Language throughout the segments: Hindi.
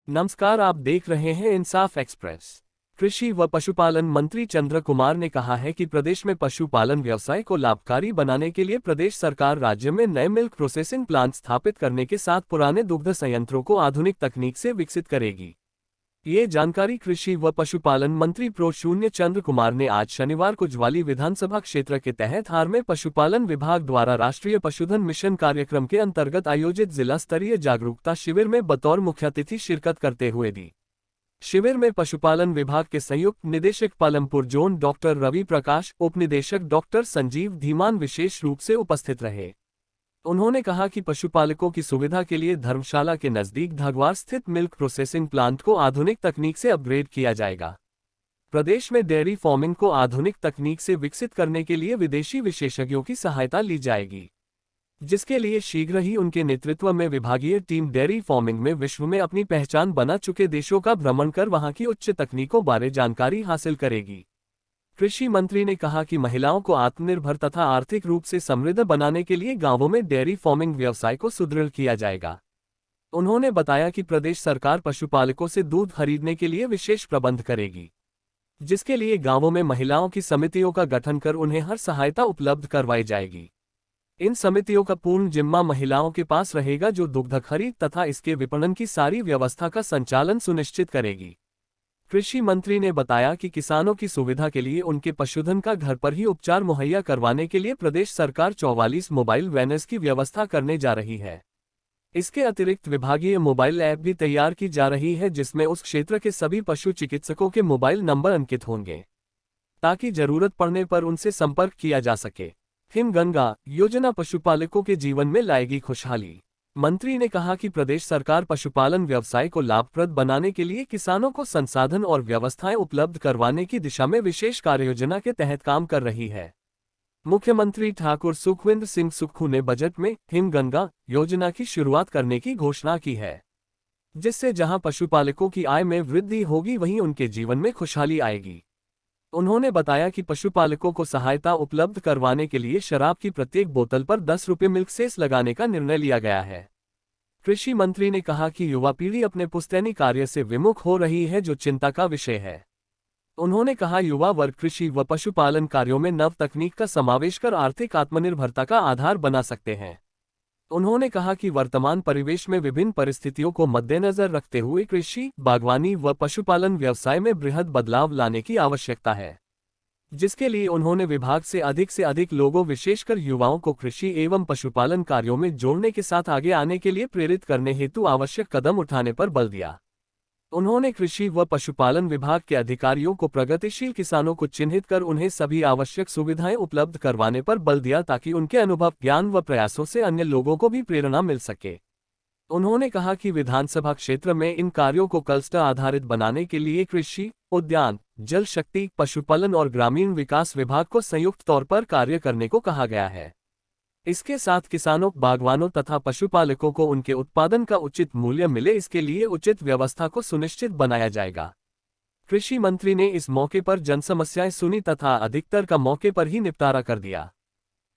नमस्कार, आप देख रहे हैं इंसाफ एक्सप्रेस। कृषि व पशुपालन मंत्री चंद्र कुमार ने कहा है कि प्रदेश में पशुपालन व्यवसाय को लाभकारी बनाने के लिए प्रदेश सरकार राज्य में नए मिल्क प्रोसेसिंग प्लांट स्थापित करने के साथ पुराने दुग्ध संयंत्रों को आधुनिक तकनीक से विकसित करेगी। ये जानकारी कृषि व पशुपालन मंत्री प्रो शून्य चंद्र कुमार ने आज शनिवार को ज्वाली विधानसभा क्षेत्र के तहत हार में पशुपालन विभाग द्वारा राष्ट्रीय पशुधन मिशन कार्यक्रम के अंतर्गत आयोजित जिला स्तरीय जागरूकता शिविर में बतौर मुख्यातिथि शिरकत करते हुए दी। शिविर में पशुपालन विभाग के संयुक्त निदेशक पालमपुर जोन डॉक्टर रवि प्रकाश, उप निदेशक डॉक्टर संजीव धीमान विशेष रूप से उपस्थित रहे। उन्होंने कहा कि पशुपालकों की सुविधा के लिए धर्मशाला के नजदीक धगवार स्थित मिल्क प्रोसेसिंग प्लांट को आधुनिक तकनीक से अपग्रेड किया जाएगा। प्रदेश में डेयरी फार्मिंग को आधुनिक तकनीक से विकसित करने के लिए विदेशी विशेषज्ञों की सहायता ली जाएगी, जिसके लिए शीघ्र ही उनके नेतृत्व में विभागीय टीम डेयरी फार्मिंग में विश्व में अपनी पहचान बना चुके देशों का भ्रमण कर वहां की उच्च तकनीकों बारे जानकारी हासिल करेगी। कृषि मंत्री ने कहा कि महिलाओं को आत्मनिर्भर तथा आर्थिक रूप से समृद्ध बनाने के लिए गांवों में डेयरी फार्मिंग व्यवसाय को सुदृढ़ किया जाएगा। उन्होंने बताया कि प्रदेश सरकार पशुपालकों से दूध खरीदने के लिए विशेष प्रबंध करेगी, जिसके लिए गांवों में महिलाओं की समितियों का गठन कर उन्हें हर सहायता उपलब्ध करवाई जाएगी। इन समितियों का पूर्ण जिम्मा महिलाओं के पास रहेगा, जो दुग्ध खरीद तथा इसके विपणन की सारी व्यवस्था का संचालन सुनिश्चित करेगी। कृषि मंत्री ने बताया कि किसानों की सुविधा के लिए उनके पशुधन का घर पर ही उपचार मुहैया करवाने के लिए प्रदेश सरकार 44 मोबाइल वैनर्स की व्यवस्था करने जा रही है। इसके अतिरिक्त विभागीय मोबाइल ऐप भी तैयार की जा रही है, जिसमें उस क्षेत्र के सभी पशु चिकित्सकों के मोबाइल नंबर अंकित होंगे, ताकि जरूरत पड़ने पर उनसे संपर्क किया जा सके। हिमगंगा योजना पशुपालकों के जीवन में लाएगी खुशहाली। मंत्री ने कहा कि प्रदेश सरकार पशुपालन व्यवसाय को लाभप्रद बनाने के लिए किसानों को संसाधन और व्यवस्थाएं उपलब्ध करवाने की दिशा में विशेष कार्ययोजना के तहत काम कर रही है। मुख्यमंत्री ठाकुर सुखविंदर सिंह सुक्खू ने बजट में हिमगंगा योजना की शुरुआत करने की घोषणा की है, जिससे जहां पशुपालकों की आय में वृद्धि होगी, वहीं उनके जीवन में खुशहाली आएगी। उन्होंने बताया कि पशुपालकों को सहायता उपलब्ध करवाने के लिए शराब की प्रत्येक बोतल पर 10 रुपये मिल्क सेस लगाने का निर्णय लिया गया है। कृषि मंत्री ने कहा कि युवा पीढ़ी अपने पुश्तैनी कार्य से विमुख हो रही है, जो चिंता का विषय है। उन्होंने कहा युवा वर्ग कृषि व पशुपालन कार्यों में नव तकनीक का समावेश कर आर्थिक आत्मनिर्भरता का आधार बना सकते हैं। उन्होंने कहा कि वर्तमान परिवेश में विभिन्न परिस्थितियों को मद्देनजर रखते हुए कृषि, बागवानी व पशुपालन व्यवसाय में बृहद बदलाव लाने की आवश्यकता है, जिसके लिए उन्होंने विभाग से अधिक लोगों, विशेषकर युवाओं को कृषि एवं पशुपालन कार्यों में जोड़ने के साथ आगे आने के लिए प्रेरित करने हेतु आवश्यक कदम उठाने पर बल दिया। उन्होंने कृषि व पशुपालन विभाग के अधिकारियों को प्रगतिशील किसानों को चिन्हित कर उन्हें सभी आवश्यक सुविधाएं उपलब्ध करवाने पर बल दिया, ताकि उनके अनुभव, ज्ञान व प्रयासों से अन्य लोगों को भी प्रेरणा मिल सके। उन्होंने कहा कि विधानसभा क्षेत्र में इन कार्यों को क्लस्टर आधारित बनाने के लिए कृषि, उद्यान, जल शक्ति, पशुपालन और ग्रामीण विकास विभाग को संयुक्त तौर पर कार्य करने को कहा गया है। इसके साथ किसानों, बागवानों तथा पशुपालकों को उनके उत्पादन का उचित मूल्य मिले, इसके लिए उचित व्यवस्था को सुनिश्चित बनाया जाएगा। कृषि मंत्री ने इस मौके पर जनसमस्याएं सुनी तथा अधिकतर का मौके पर ही निपटारा कर दिया।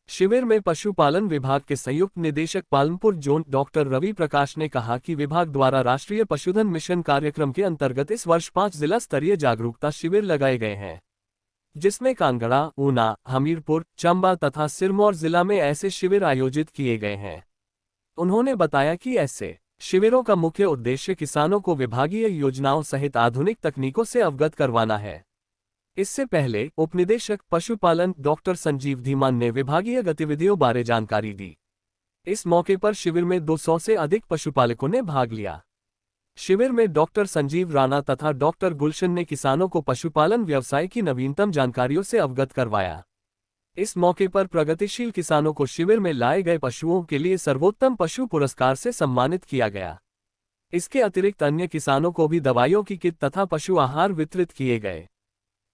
शिविर में पशुपालन विभाग के संयुक्त निदेशक पालमपुर जोन डॉक्टर रवि प्रकाश ने कहा कि विभाग द्वारा राष्ट्रीय पशुधन मिशन कार्यक्रम के अंतर्गत इस वर्ष 5 जिला स्तरीय जागरूकता शिविर लगाए गए हैं, जिसमें कांगड़ा, ऊना, हमीरपुर, चंबा तथा सिरमौर जिला में ऐसे शिविर आयोजित किए गए हैं। उन्होंने बताया कि ऐसे शिविरों का मुख्य उद्देश्य किसानों को विभागीय योजनाओं सहित आधुनिक तकनीकों से अवगत करवाना है। इससे पहले उपनिदेशक पशुपालन डॉक्टर संजीव धीमान ने विभागीय गतिविधियों बारे जानकारी दी। इस मौके पर शिविर में 200 से अधिक पशुपालकों ने भाग लिया। शिविर में डॉक्टर संजीव राणा तथा डॉक्टर गुलशन ने किसानों को पशुपालन व्यवसाय की नवीनतम जानकारियों से अवगत करवाया। इस मौके पर प्रगतिशील किसानों को शिविर में लाए गए पशुओं के लिए सर्वोत्तम पशु पुरस्कार से सम्मानित किया गया। इसके अतिरिक्त अन्य किसानों को भी दवाइयों की किट तथा पशु आहार वितरित किए गए।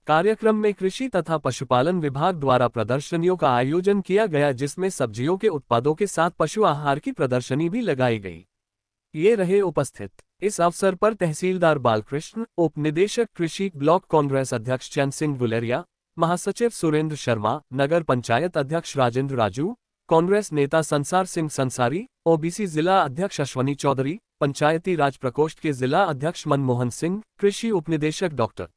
कार्यक्रम में कृषि तथा पशुपालन विभाग द्वारा प्रदर्शनियों का आयोजन किया गया, जिसमें सब्जियों के उत्पादों के साथ पशु आहार की प्रदर्शनी भी लगाई गई। ये रहे उपस्थित। इस अवसर पर तहसीलदार बालकृष्ण, उप निदेशक कृषि, ब्लॉक कांग्रेस अध्यक्ष चैन सिंह गुलेरिया, महासचिव सुरेंद्र शर्मा, नगर पंचायत अध्यक्ष राजेंद्र राजू, कांग्रेस नेता संसार सिंह संसारी, ओबीसी जिला अध्यक्ष अश्वनी चौधरी, पंचायती राज प्रकोष्ठ के जिला अध्यक्ष मनमोहन सिंह, कृषि उपनिदेशक डॉक्टर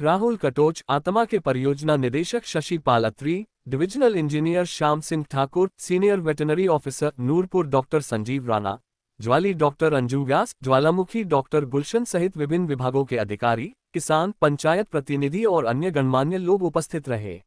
राहुल कटोच, आत्मा के परियोजना निदेशक Shashi Pal Atri, divisional engineer Shyam Singh Thakur, senior veterinary officer Nurpur doctor Sanjeev Rana, Jawali doctor Anju Vyas, Jwalamukhi doctor गुलशन सहित विभिन्न विभागों के अधिकारी, किसान, पंचायत प्रतिनिधि और अन्य गणमान्य लोग उपस्थित रहे।